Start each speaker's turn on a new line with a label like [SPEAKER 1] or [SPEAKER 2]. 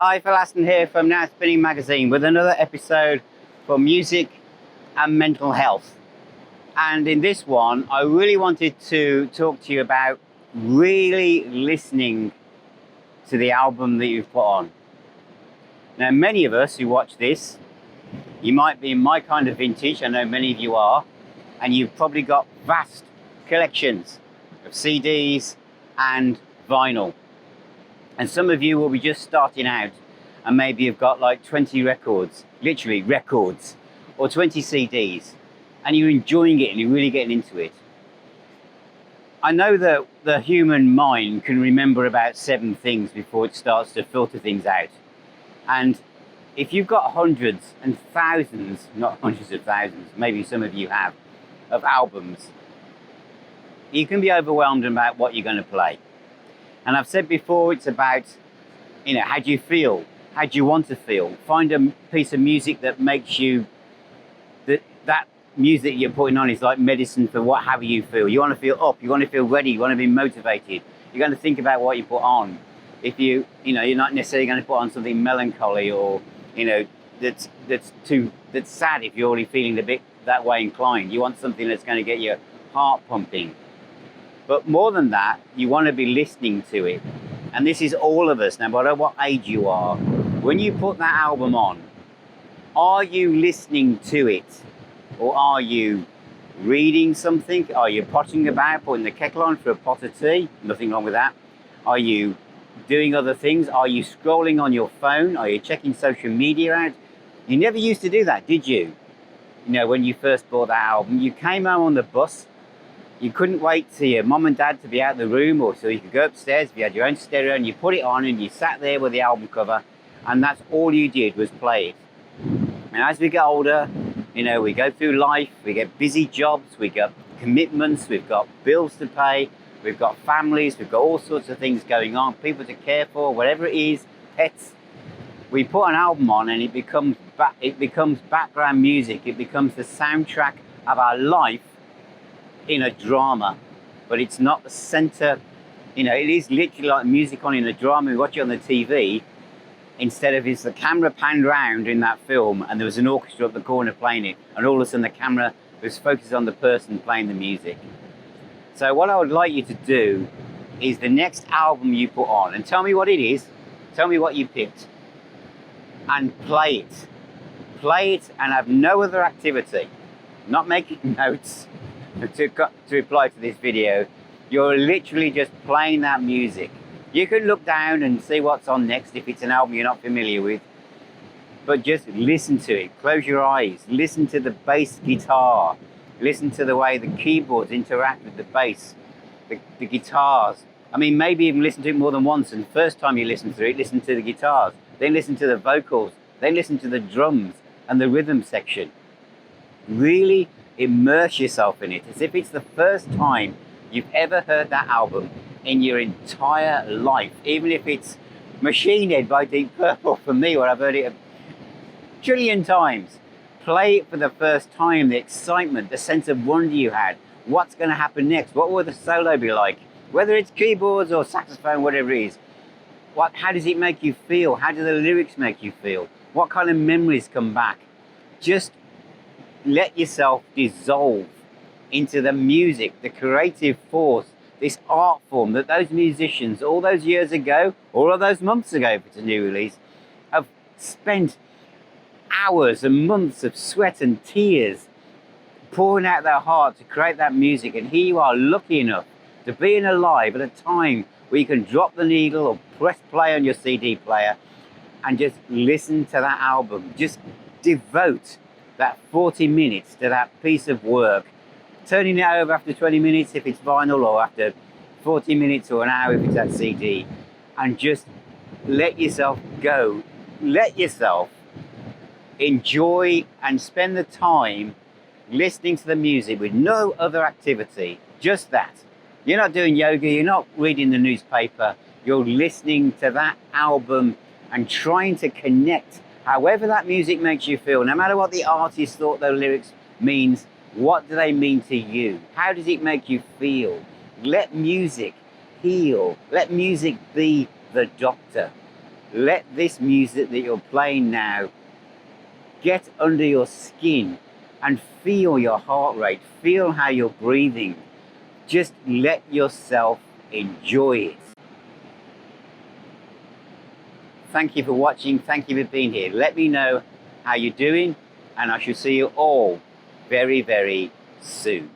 [SPEAKER 1] Hi, Phil Aston here from Now Spinning Magazine with another episode for music and mental health. And in this one, I really wanted to talk to you about really listening to the album that you've put on. Now, many of us who watch this, you might be in my kind of vintage, I know many of you are, and you've probably got vast collections of CDs and vinyl. And some of you will be just starting out and maybe you've got like 20 records, literally records, or 20 CDs, and you're enjoying it and you're really getting into it. I know that the human mind can remember about 7 things before it starts to filter things out. And if you've got hundreds and thousands, not hundreds of thousands, maybe some of you have, of albums, you can be overwhelmed about what you're going to play. And I've said before, it's about, how do you feel? How do you want to feel? Find a piece of music that makes you, that music you're putting on is like medicine for however you feel. You want to feel up, you want to feel ready, you want to be motivated. You're going to think about what you put on. If you're not necessarily going to put on something melancholy or, that's sad if you're already feeling a bit that way inclined. You want something that's going to get your heart pumping. But more than that, you want to be listening to it. And this is all of us, no matter what age you are. When you put that album on, are you listening to it? Or are you reading something? Are you pottering about, putting the kettle on for a pot of tea? Nothing wrong with that. Are you doing other things? Are you scrolling on your phone? Are you checking social media out? You never used to do that, did you? When you first bought that album, you came home on the bus. You couldn't wait for your mum and dad to be out of the room, or so you could go upstairs if you had your own stereo, and you put it on and you sat there with the album cover, and that's all you did was play it. And as we get older, we go through life, we get busy jobs, we got commitments, we've got bills to pay, we've got families, we've got all sorts of things going on, people to care for, whatever it is, pets. We put an album on and it becomes background music, it becomes the soundtrack of our life in a drama, but it's not the center. It is literally like music on in a drama. We watch it on the TV instead of it's the camera panned round in that film and there was an orchestra up the corner playing it, and all of a sudden the camera was focused on the person playing the music. So what I would like you to do is the next album you put on, and tell me what it is, tell me what you picked, and play it and have no other activity, not making notes. To reply to this video, you're literally just playing that music. You can look down and see what's on next if it's an album you're not familiar with, but just listen to it. Close your eyes, listen to the bass guitar, listen to the way the keyboards interact with the bass, the guitars. Maybe even listen to it more than once, and the first time you listen to it, listen to the guitars, then listen to the vocals, then listen to the drums and the rhythm section. Really immerse yourself in it as if it's the first time you've ever heard that album in your entire life. Even if it's Machine Head by Deep Purple for me, where I've heard it a trillion times. Play it for the first time, the excitement, the sense of wonder you had. What's going to happen next? What will the solo be like? Whether it's keyboards or saxophone, whatever it is. How does it make you feel? How do the lyrics make you feel? What kind of memories come back? Just let yourself dissolve into the music, the creative force, this art form that those musicians all those years ago, or all those months ago if it's a new release, have spent hours and months of sweat and tears pouring out their heart to create that music. And here you are, lucky enough to be alive at a time where you can drop the needle or press play on your CD player and just listen to that album. Just devote that 40 minutes to that piece of work, turning it over after 20 minutes if it's vinyl, or after 40 minutes or an hour if it's that CD, and just let yourself go. Let yourself enjoy and spend the time listening to the music with no other activity, just that. You're not doing yoga, you're not reading the newspaper, you're listening to that album and trying to connect. However that music makes you feel, no matter what the artist thought the lyrics means, what do they mean to you? How does it make you feel? Let music heal. Let music be the doctor. Let this music that you're playing now get under your skin and feel your heart rate, feel how you're breathing. Just let yourself enjoy it. Thank you for watching, thank you for being here. Let me know how you're doing, and I shall see you all very, very soon.